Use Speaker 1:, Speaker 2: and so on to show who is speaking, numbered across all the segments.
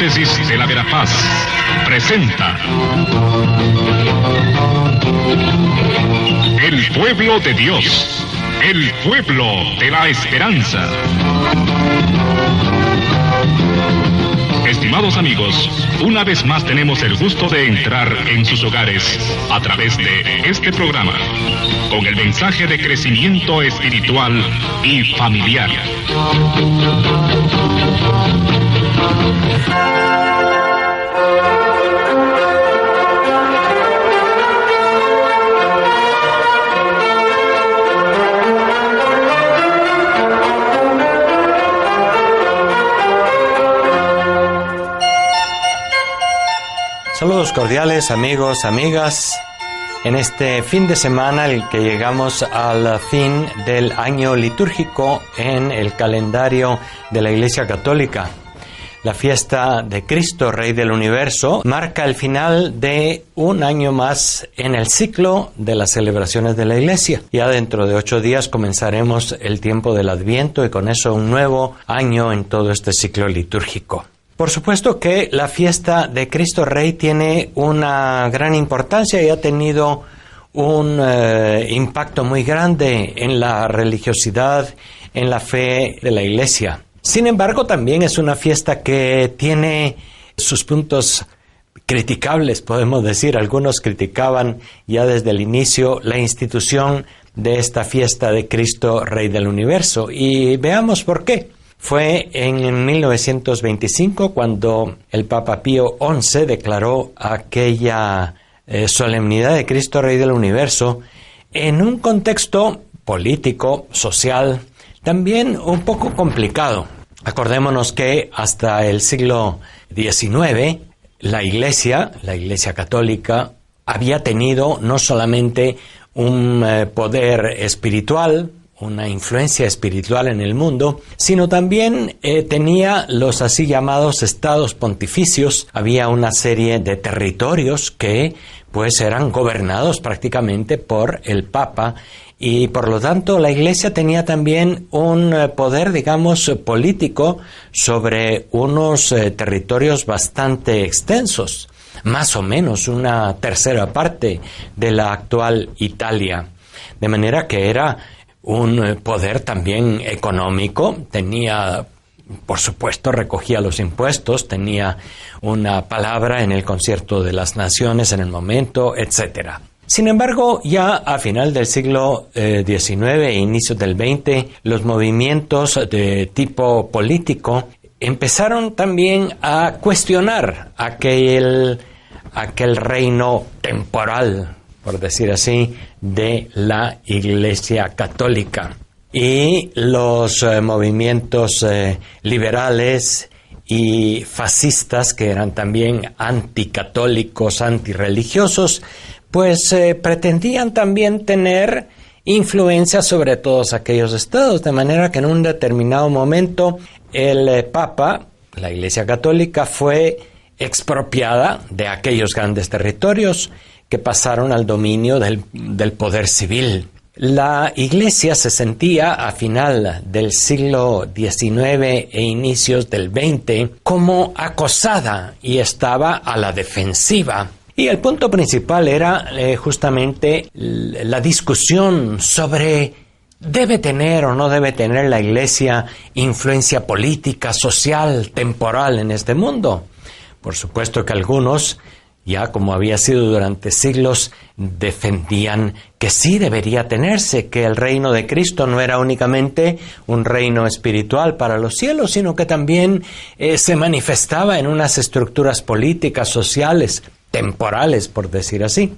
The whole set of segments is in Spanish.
Speaker 1: Diócesis de la Verapaz presenta El Pueblo de Dios, el pueblo de la esperanza. Estimados amigos, una vez más tenemos el gusto de entrar en sus hogares a través de este programa, con el mensaje de crecimiento espiritual y familiar.
Speaker 2: Saludos cordiales, amigos, amigas. En este fin de semana, el que llegamos al fin del año litúrgico en el calendario de la Iglesia Católica. La fiesta de Cristo, Rey del Universo, marca el final de un año más en el ciclo de las celebraciones de la Iglesia. Ya dentro de 8 días comenzaremos el tiempo del Adviento y con eso un nuevo año en todo este ciclo litúrgico. Por supuesto que la fiesta de Cristo Rey tiene una gran importancia y ha tenido un impacto muy grande en la religiosidad, en la fe de la Iglesia. Sin embargo, también es una fiesta que tiene sus puntos criticables, podemos decir. Algunos criticaban ya desde el inicio la institución de esta fiesta de Cristo Rey del Universo. Y veamos por qué. Fue en 1925 cuando el Papa Pío XI declaró aquella solemnidad de Cristo Rey del Universo en un contexto político, social, también un poco complicado. Acordémonos que hasta el siglo XIX la Iglesia Católica, había tenido no solamente un poder espiritual, una influencia espiritual en el mundo, sino también tenía los así llamados estados pontificios. Había una serie de territorios que pues eran gobernados prácticamente por el Papa y por lo tanto la Iglesia tenía también un poder, digamos, político sobre unos territorios bastante extensos, más o menos una tercera parte de la actual Italia, de manera que era un poder también económico, tenía, por supuesto, recogía los impuestos, tenía una palabra en el concierto de las naciones en el momento, etc. Sin embargo, ya a final del siglo XIX e inicios del XX, los movimientos de tipo político empezaron también a cuestionar aquel reino temporal, por decir así, de la Iglesia Católica. Y los movimientos liberales y fascistas, que eran también anticatólicos, antirreligiosos, pues pretendían también tener influencia sobre todos aquellos estados, de manera que en un determinado momento el Papa, la Iglesia Católica, fue expropiada de aquellos grandes territorios que pasaron al dominio del poder civil. La Iglesia se sentía a final del siglo XIX e inicios del XX como acosada y estaba a la defensiva. Y el punto principal era justamente la discusión sobre ¿debe tener o no debe tener la Iglesia influencia política, social, temporal en este mundo? Por supuesto que algunos, ya como había sido durante siglos, defendían que sí debería tenerse, que el reino de Cristo no era únicamente un reino espiritual para los cielos, sino que también se manifestaba en unas estructuras políticas, sociales, temporales, por decir así.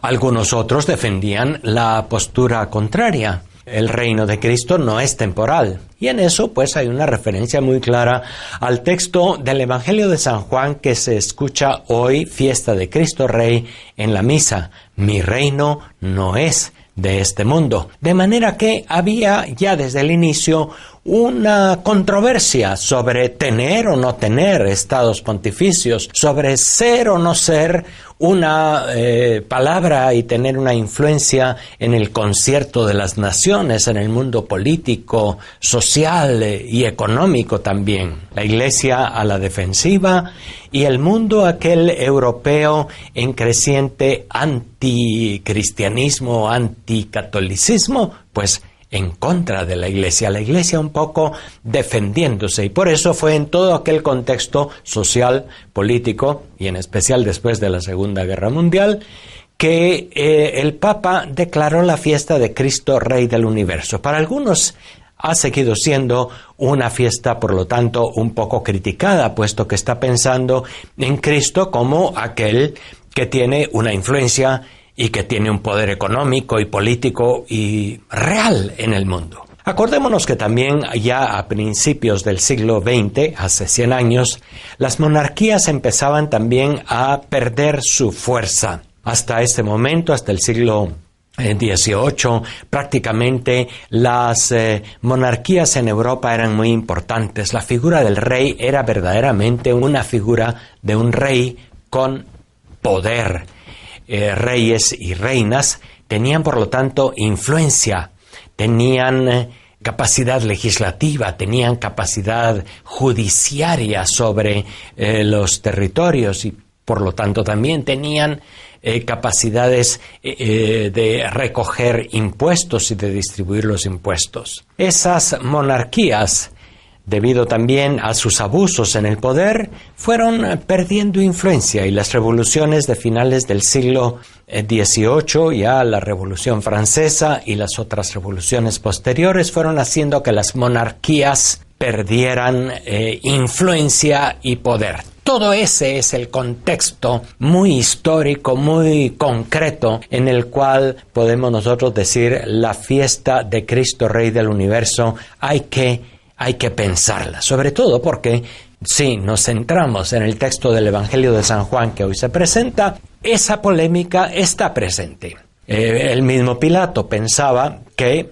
Speaker 2: Algunos otros defendían la postura contraria. El reino de Cristo no es temporal. Y en eso pues hay una referencia muy clara al texto del Evangelio de San Juan que se escucha hoy, fiesta de Cristo Rey, en la misa. Mi reino no es de este mundo. De manera que había ya desde el inicio una controversia sobre tener o no tener estados pontificios, sobre ser o no ser una palabra y tener una influencia en el concierto de las naciones, en el mundo político, social y económico también. La Iglesia a la defensiva y el mundo aquel europeo en creciente anticristianismo, anticatolicismo, pues en contra de la Iglesia un poco defendiéndose, y por eso fue en todo aquel contexto social, político, y en especial después de la Segunda Guerra Mundial, que el Papa declaró la fiesta de Cristo Rey del Universo. Para algunos ha seguido siendo una fiesta, por lo tanto, un poco criticada, puesto que está pensando en Cristo como aquel que tiene una influencia y que tiene un poder económico y político y real en el mundo. Acordémonos que también ya a principios del siglo XX, hace 100 años, las monarquías empezaban también a perder su fuerza. Hasta este momento, hasta el siglo XVIII, prácticamente las monarquías en Europa eran muy importantes. La figura del rey era verdaderamente una figura de un rey con poder. Reyes y reinas tenían, por lo tanto, influencia, tenían capacidad legislativa, tenían capacidad judiciaria sobre los territorios y, por lo tanto, también tenían capacidades de recoger impuestos y de distribuir los impuestos. Esas monarquías, debido también a sus abusos en el poder, fueron perdiendo influencia, y las revoluciones de finales del siglo XVIII, ya la Revolución Francesa y las otras revoluciones posteriores, fueron haciendo que las monarquías perdieran influencia y poder. Todo ese es el contexto muy histórico, muy concreto, en el cual podemos nosotros decir la fiesta de Cristo Rey del Universo hay que pensarla, sobre todo porque si nos centramos en el texto del Evangelio de San Juan que hoy se presenta, esa polémica está presente. El mismo Pilato pensaba que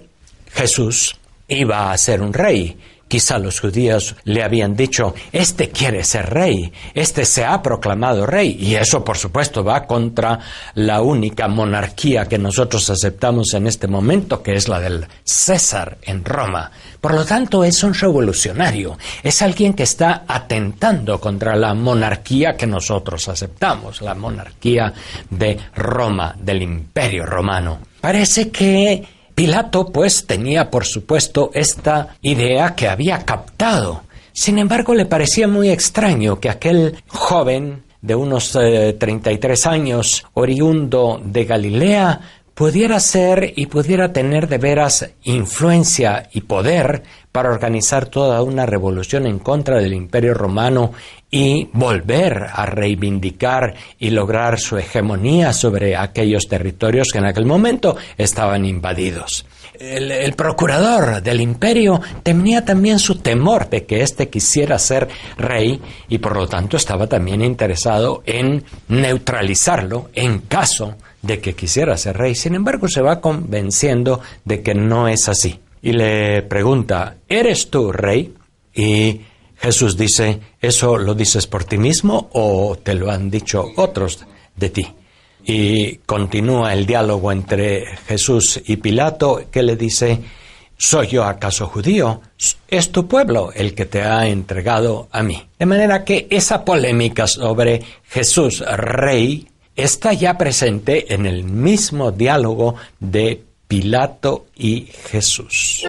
Speaker 2: Jesús iba a ser un rey. Quizá los judíos le habían dicho, este quiere ser rey, este se ha proclamado rey, y eso por supuesto va contra la única monarquía que nosotros aceptamos en este momento, que es la del César en Roma. Por lo tanto, es un revolucionario, es alguien que está atentando contra la monarquía que nosotros aceptamos, la monarquía de Roma, del Imperio Romano. Parece que Pilato, pues, tenía, por supuesto, esta idea que había captado. Sin embargo, le parecía muy extraño que aquel joven de unos 33 años, oriundo de Galilea, pudiera ser y pudiera tener de veras influencia y poder para organizar toda una revolución en contra del Imperio Romano y volver a reivindicar y lograr su hegemonía sobre aquellos territorios que en aquel momento estaban invadidos. El procurador del imperio tenía también su temor de que éste quisiera ser rey y por lo tanto estaba también interesado en neutralizarlo en caso de que quisiera ser rey. Sin embargo, se va convenciendo de que no es así. Y le pregunta, ¿eres tú rey? Y Jesús dice, ¿eso lo dices por ti mismo o te lo han dicho otros de ti? Y continúa el diálogo entre Jesús y Pilato, que le dice, ¿soy yo acaso judío? Es tu pueblo el que te ha entregado a mí. De manera que esa polémica sobre Jesús rey está ya presente en el mismo diálogo de Pilato y Jesús.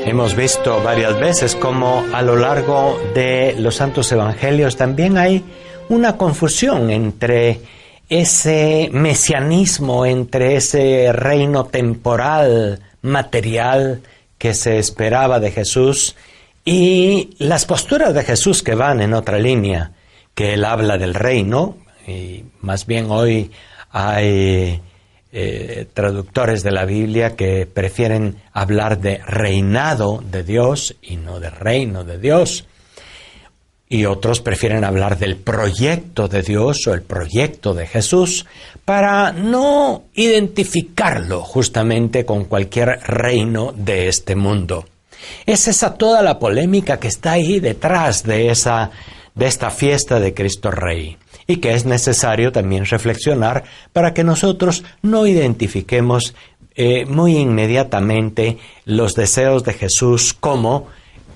Speaker 2: Hemos visto varias veces cómo a lo largo de los santos evangelios también hay una confusión entre ese mesianismo, entre ese reino temporal, material que se esperaba de Jesús y las posturas de Jesús que van en otra línea, que él habla del reino, y más bien hoy hay traductores de la Biblia que prefieren hablar de reinado de Dios y no de reino de Dios. y otros prefieren hablar del proyecto de Dios o el proyecto de Jesús para no identificarlo justamente con cualquier reino de este mundo. Es esa toda la polémica que está ahí detrás de esta fiesta de Cristo Rey, y que es necesario también reflexionar para que nosotros no identifiquemos muy inmediatamente los deseos de Jesús como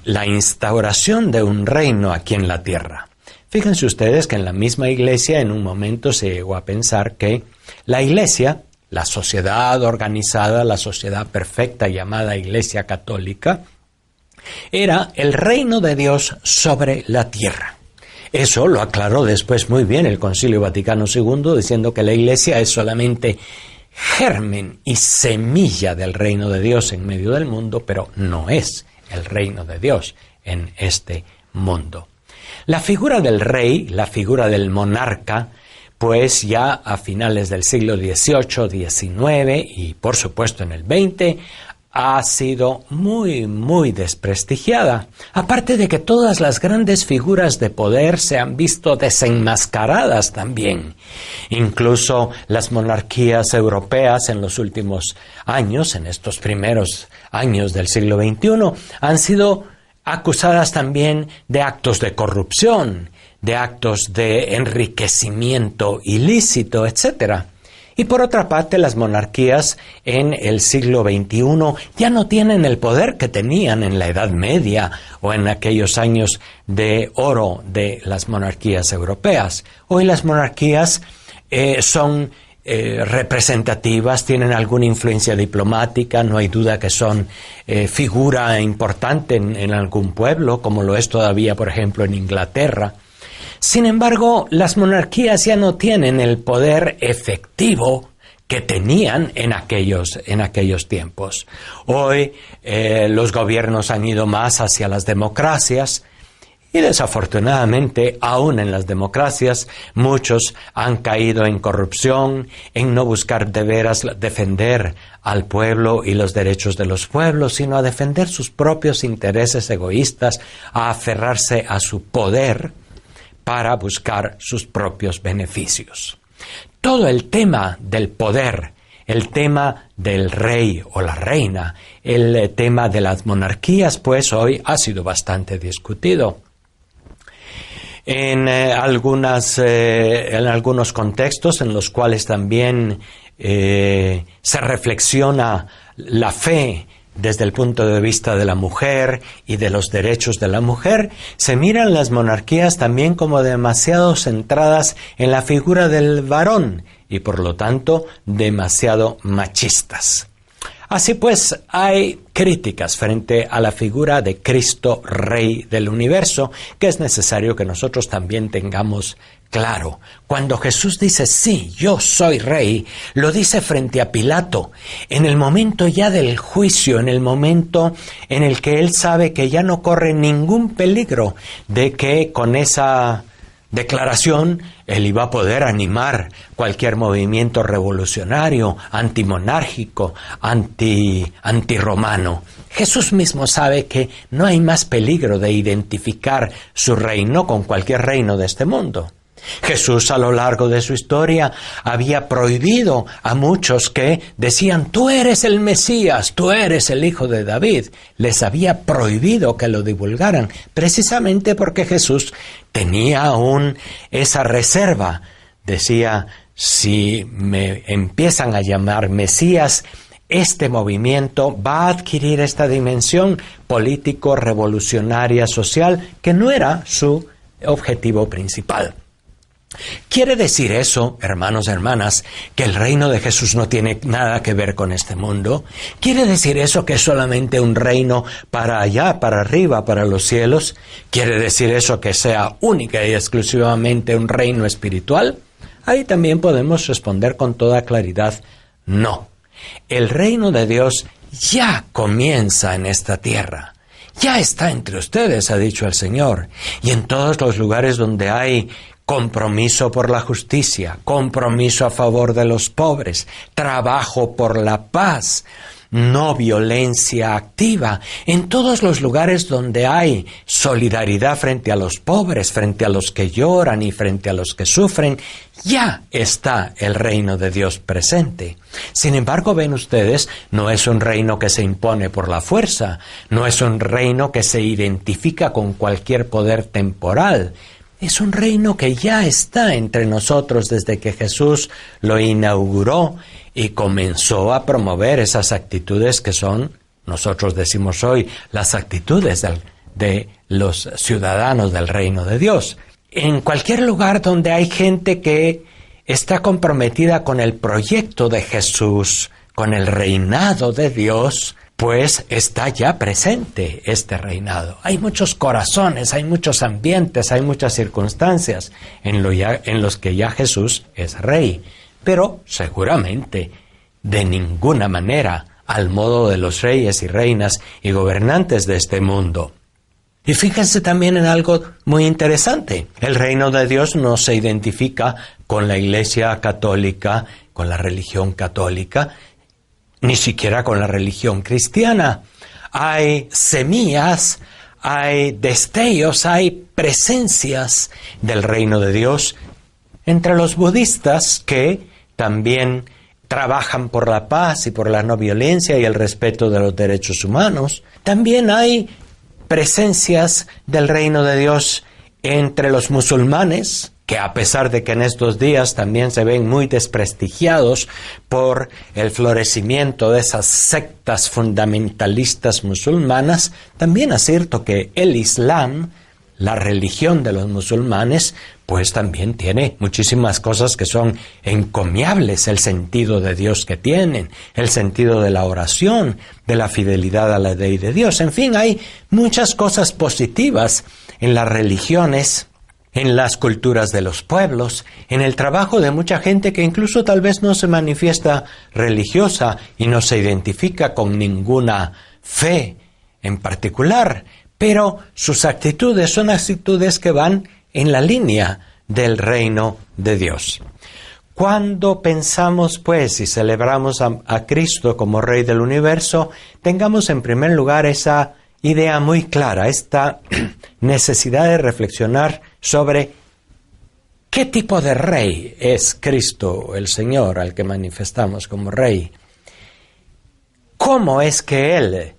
Speaker 2: la instauración de un reino aquí en la tierra. Fíjense ustedes que en la misma iglesia en un momento se llegó a pensar que la iglesia, la sociedad organizada, la sociedad perfecta llamada Iglesia Católica, era el reino de Dios sobre la tierra. Eso lo aclaró después muy bien el Concilio Vaticano II, diciendo que la iglesia es solamente germen y semilla del reino de Dios en medio del mundo, pero no es el reino de Dios en este mundo. La figura del rey, la figura del monarca, pues ya a finales del siglo XVIII, XIX y por supuesto en el XX, ha sido muy desprestigiada. Aparte de que todas las grandes figuras de poder se han visto desenmascaradas también. Incluso las monarquías europeas en los últimos años, en estos primeros años del siglo XXI, han sido acusadas también de actos de corrupción, de actos de enriquecimiento ilícito, etc. Y por otra parte, las monarquías en el siglo XXI ya no tienen el poder que tenían en la Edad Media o en aquellos años de oro de las monarquías europeas. Hoy las monarquías son representativas, tienen alguna influencia diplomática, no hay duda que son figura importante en algún pueblo, como lo es todavía, por ejemplo, en Inglaterra. Sin embargo, las monarquías ya no tienen el poder efectivo que tenían en aquellos tiempos. Hoy los gobiernos han ido más hacia las democracias y desafortunadamente, aún en las democracias, muchos han caído en corrupción, en no buscar de veras defender al pueblo y los derechos de los pueblos, sino a defender sus propios intereses egoístas, a aferrarse a su poder para buscar sus propios beneficios. Todo el tema del poder, el tema del rey o la reina, el tema de las monarquías, pues hoy ha sido bastante discutido. En algunos contextos en los cuales también se reflexiona la fe desde el punto de vista de la mujer y de los derechos de la mujer, se miran las monarquías también como demasiado centradas en la figura del varón y por lo tanto demasiado machistas. Así pues, hay críticas frente a la figura de Cristo Rey del universo que es necesario que nosotros también tengamos claro. Cuando Jesús dice, sí, yo soy rey, lo dice frente a Pilato, en el momento ya del juicio, en el momento en el que él sabe que ya no corre ningún peligro de que con esa declaración él iba a poder animar cualquier movimiento revolucionario, antimonárquico, antirromano. Jesús mismo sabe que no hay más peligro de identificar su reino con cualquier reino de este mundo. Jesús a lo largo de su historia había prohibido a muchos que decían, tú eres el Mesías, tú eres el hijo de David. Les había prohibido que lo divulgaran, precisamente porque Jesús tenía aún esa reserva. Decía, si me empiezan a llamar Mesías, este movimiento va a adquirir esta dimensión político, revolucionaria, social, que no era su objetivo principal. ¿Quiere decir eso, hermanos y hermanas, que el reino de Jesús no tiene nada que ver con este mundo? ¿Quiere decir eso que es solamente un reino para allá, para arriba, para los cielos? ¿Quiere decir eso que sea única y exclusivamente un reino espiritual? Ahí también podemos responder con toda claridad, no. El reino de Dios ya comienza en esta tierra. Ya está entre ustedes, ha dicho el Señor, y en todos los lugares donde hay compromiso por la justicia, compromiso a favor de los pobres, trabajo por la paz, no violencia activa. En todos los lugares donde hay solidaridad frente a los pobres, frente a los que lloran y frente a los que sufren, ya está el reino de Dios presente. Sin embargo, ven ustedes, no es un reino que se impone por la fuerza, no es un reino que se identifica con cualquier poder temporal. Es un reino que ya está entre nosotros desde que Jesús lo inauguró y comenzó a promover esas actitudes que son, nosotros decimos hoy, las actitudes de los ciudadanos del reino de Dios. En cualquier lugar donde hay gente que está comprometida con el proyecto de Jesús, con el reinado de Dios, pues está ya presente este reinado. Hay muchos corazones, hay muchos ambientes, hay muchas circunstancias en los que ya Jesús es rey, pero seguramente de ninguna manera al modo de los reyes y reinas y gobernantes de este mundo. Y fíjense también en algo muy interesante. El reino de Dios no se identifica con la Iglesia católica, con la religión católica, ni siquiera con la religión cristiana. Hay semillas, hay destellos, hay presencias del reino de Dios entre los budistas que también trabajan por la paz y por la no violencia y el respeto de los derechos humanos. También hay presencias del reino de Dios entre los musulmanes, que a pesar de que en estos días también se ven muy desprestigiados por el florecimiento de esas sectas fundamentalistas musulmanas, también es cierto que el Islam, la religión de los musulmanes, pues también tiene muchísimas cosas que son encomiables, el sentido de Dios que tienen, el sentido de la oración, de la fidelidad a la ley de Dios. En fin, hay muchas cosas positivas en las religiones, en las culturas de los pueblos, en el trabajo de mucha gente que incluso tal vez no se manifiesta religiosa y no se identifica con ninguna fe en particular, pero sus actitudes son actitudes que van en la línea del reino de Dios. Cuando pensamos, pues, y celebramos a Cristo como Rey del universo, tengamos en primer lugar esa idea muy clara, esta necesidad de reflexionar sobre qué tipo de Rey es Cristo, el Señor, al que manifestamos como Rey. ¿Cómo es que Él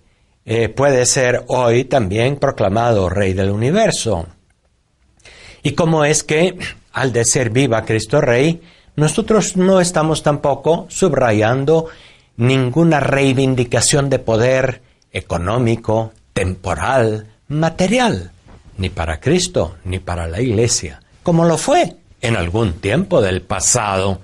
Speaker 2: puede ser hoy también proclamado Rey del universo? Y cómo es que, al decir viva Cristo Rey, nosotros no estamos tampoco subrayando ninguna reivindicación de poder económico, temporal, material, ni para Cristo, ni para la Iglesia, como lo fue en algún tiempo del pasado.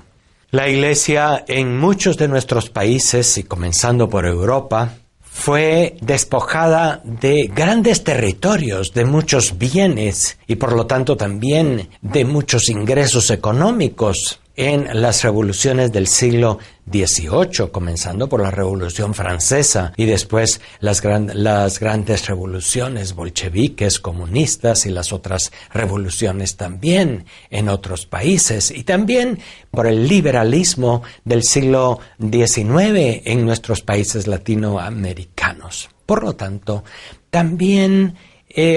Speaker 2: La Iglesia en muchos de nuestros países, y comenzando por Europa, fue despojada de grandes territorios, de muchos bienes y por lo tanto también de muchos ingresos económicos en las revoluciones del siglo XVIII, comenzando por la Revolución Francesa y después las grandes revoluciones bolcheviques, comunistas y las otras revoluciones también en otros países, y también por el liberalismo del siglo XIX en nuestros países latinoamericanos. Por lo tanto, también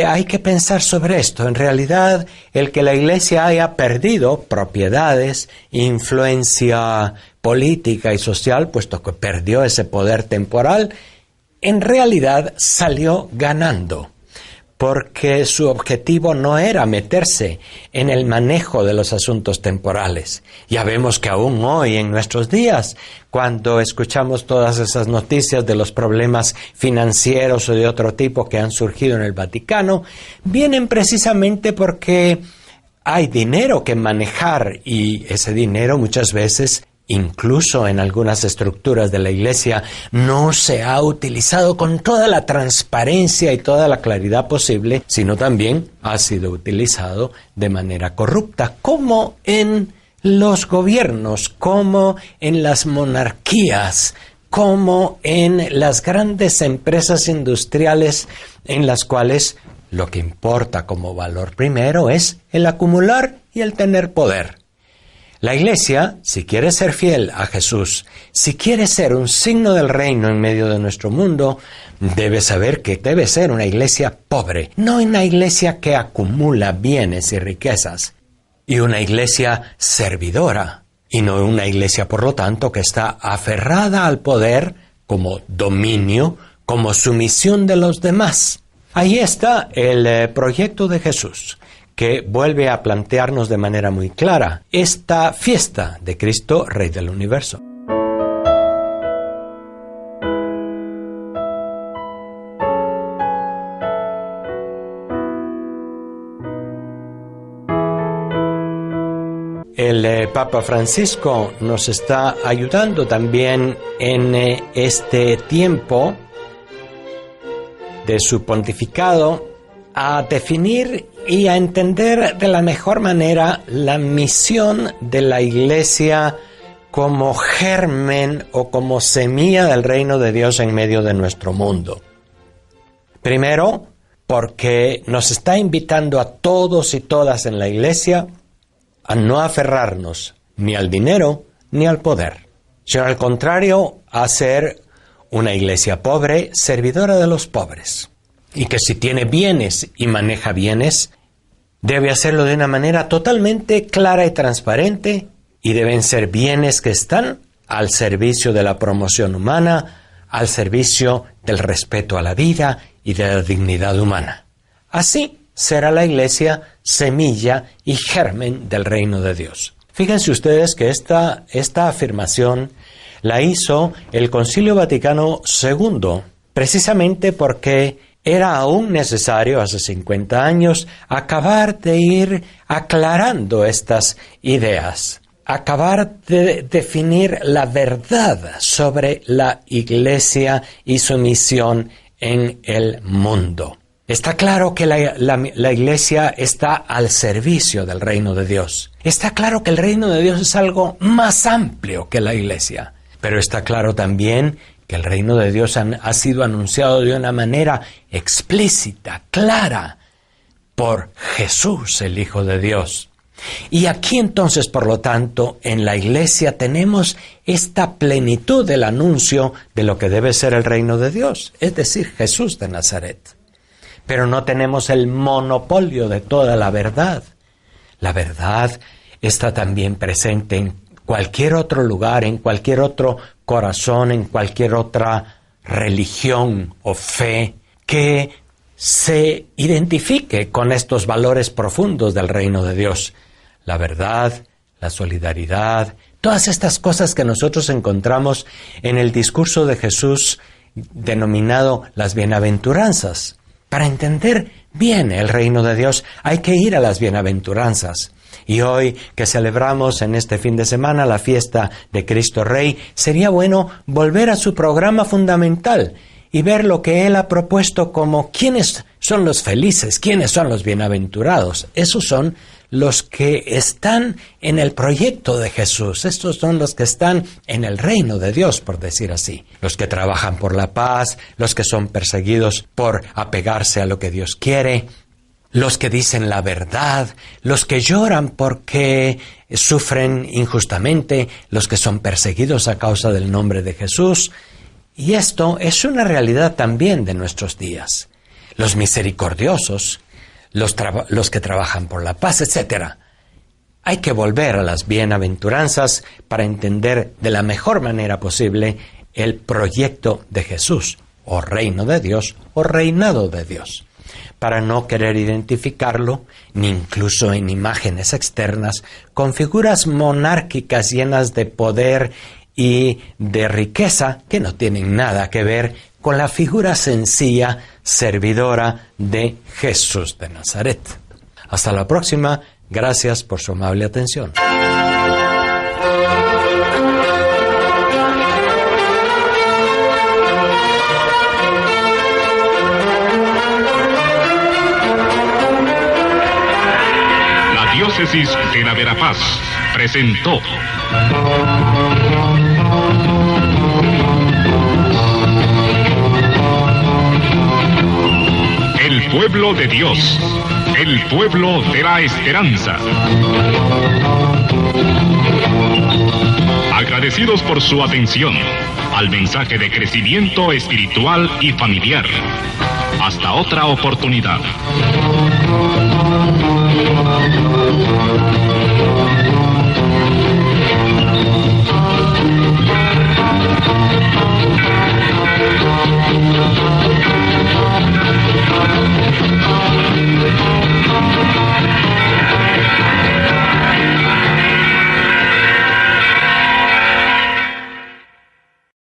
Speaker 2: hay que pensar sobre esto. En realidad, el que la Iglesia haya perdido propiedades, influencia política y social, puesto que perdió ese poder temporal, en realidad salió ganando, porque su objetivo no era meterse en el manejo de los asuntos temporales. Ya vemos que aún hoy, en nuestros días, cuando escuchamos todas esas noticias de los problemas financieros o de otro tipo que han surgido en el Vaticano, vienen precisamente porque hay dinero que manejar y ese dinero muchas veces, incluso en algunas estructuras de la Iglesia, no se ha utilizado con toda la transparencia y toda la claridad posible, sino también ha sido utilizado de manera corrupta, como en los gobiernos, como en las monarquías, como en las grandes empresas industriales en las cuales lo que importa como valor primero es el acumular y el tener poder. La Iglesia, si quiere ser fiel a Jesús, si quiere ser un signo del reino en medio de nuestro mundo, debe saber que debe ser una iglesia pobre, no una iglesia que acumula bienes y riquezas, y una iglesia servidora, y no una iglesia, por lo tanto, que está aferrada al poder como dominio, como sumisión de los demás. Ahí está el proyecto de Jesús, que vuelve a plantearnos de manera muy clara esta fiesta de Cristo, Rey del Universo. El Papa Francisco nos está ayudando también en este tiempo de su pontificado a definir y a entender de la mejor manera la misión de la Iglesia como germen o como semilla del reino de Dios en medio de nuestro mundo. Primero, porque nos está invitando a todos y todas en la Iglesia a no aferrarnos ni al dinero ni al poder, sino al contrario, a ser una iglesia pobre, servidora de los pobres. Y que si tiene bienes y maneja bienes, debe hacerlo de una manera totalmente clara y transparente, y deben ser bienes que están al servicio de la promoción humana, al servicio del respeto a la vida y de la dignidad humana. Así será la Iglesia semilla y germen del reino de Dios. Fíjense ustedes que esta afirmación la hizo el Concilio Vaticano II, precisamente porque era aún necesario, hace 50 años, acabar de ir aclarando estas ideas, acabar de definir la verdad sobre la Iglesia y su misión en el mundo. Está claro que la Iglesia está al servicio del reino de Dios. Está claro que el reino de Dios es algo más amplio que la Iglesia. Pero está claro también que el reino de Dios ha sido anunciado de una manera explícita, clara, por Jesús, el Hijo de Dios. Y aquí entonces, por lo tanto, en la Iglesia tenemos esta plenitud del anuncio de lo que debe ser el reino de Dios, es decir, Jesús de Nazaret. Pero no tenemos el monopolio de toda la verdad. La verdad está también presente en cualquier otro lugar, en cualquier otro corazón, en cualquier otra religión o fe que se identifique con estos valores profundos del reino de Dios. La verdad, la solidaridad, todas estas cosas que nosotros encontramos en el discurso de Jesús denominado las bienaventuranzas. Para entender bien el reino de Dios hay que ir a las bienaventuranzas. Y hoy que celebramos en este fin de semana la fiesta de Cristo Rey, sería bueno volver a su programa fundamental y ver lo que Él ha propuesto como quiénes son los felices, quiénes son los bienaventurados. Esos son los que están en el proyecto de Jesús. Estos son los que están en el reino de Dios, por decir así. Los que trabajan por la paz, los que son perseguidos por apegarse a lo que Dios quiere, los que dicen la verdad, los que lloran porque sufren injustamente, los que son perseguidos a causa del nombre de Jesús. Y esto es una realidad también de nuestros días. Los misericordiosos, los que trabajan por la paz, etc. Hay que volver a las bienaventuranzas para entender de la mejor manera posible el proyecto de Jesús, o reino de Dios, o reinado de Dios. Para no querer identificarlo, ni incluso en imágenes externas, con figuras monárquicas llenas de poder y de riqueza que no tienen nada que ver con la figura sencilla, servidora de Jesús de Nazaret. Hasta la próxima. Gracias por su amable atención.
Speaker 1: La Diócesis de la Verapaz presentó El pueblo de Dios, el pueblo de la esperanza. Agradecidos por su atención al mensaje de crecimiento espiritual y familiar. Hasta otra oportunidad.